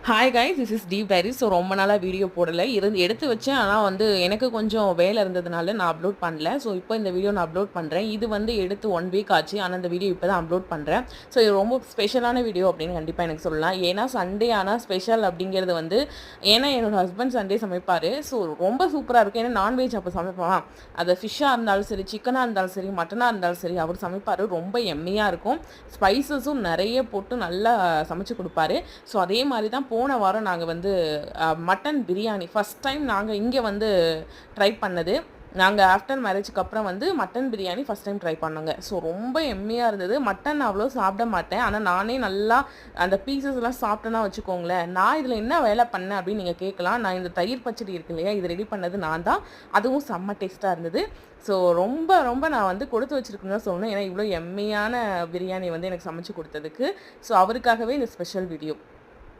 Hi guys, this is deep diary. So ரொம்ப நாளாக video போடலை எடுத்து வச்சேன். ஆனால் எனக்கு கொஞ்சம் வேலை இருந்ததுனால நான் அப்லோட் பண்ணல. ஸோ இப்போ இந்த வீடியோ நான் அப்லோட் பண்ணுறேன். இது எடுத்து 1 வீக் ஆச்சு. ஆனால் இந்த வீடியோ இப்போ தான் அப்லோட் பண்ணுறேன். ஸோ இது ரொம்ப ஸ்பெஷலான வீடியோ அப்படின்னு கண்டிப்பாக எனக்கு சொல்லலாம். ஏன்னா சண்டே ஆனால் ஸ்பெஷல் அப்படிங்கிறது ஏன்னா என்னோட ஹஸ்பண்ட் சண்டே சமைப்பார். ஸோ ரொம்ப சூப்பராக இருக்கும். ஏன்னா நான்வெஜ் அப்போ சமைப்பான். அது ஃபிஷ்ஷாக இருந்தாலும் சரி, சிக்கனாக இருந்தாலும் சரி, மட்டனாக இருந்தாலும் சரி, அவர் சமைப்பார். ரொம்ப எம்மியாக இருக்கும். ஸ்பைசஸும் நிறைய போட்டு நல்லா சமைச்சு கொடுப்பாரு. ஸோ அதே மாதிரி தான் போன வாரம் நாங்கள் மட்டன் பிரியாணி ஃபஸ்ட் டைம் நாங்கள் இங்கே ட்ரை பண்ணது. நாங்கள் ஆஃப்டர் மேரேஜுக்கு அப்புறம் mutton biryani first time try பண்ணோங்க. ஸோ ரொம்ப எம்மியாக இருந்தது. மட்டன் அவ்வளோ சாப்பிட மாட்டேன். ஆனால் நானே நல்லா அந்த பீசஸ்லாம் சாப்பிட்டேன்னா வச்சுக்கோங்களேன். நான் இதில் என்ன வேலை பண்ணேன் அப்படின்னு நீங்கள் கேட்கலாம். நான் இந்த தயிர் பச்சடி இருக்கு இல்லையா, இது ரெடி பண்ணது நான் தான். அதுவும் செம்ம டேஸ்ட்டாக இருந்தது. ஸோ ரொம்ப ரொம்ப நான் கொடுத்து வச்சுருக்குன்னு தான் சொல்லணும். ஏன்னா இவ்வளோ எம்மியான பிரியாணி எனக்கு சமைச்சு கொடுத்ததுக்கு. ஸோ அவருக்காகவே இந்த ஸ்பெஷல் வீடியோ.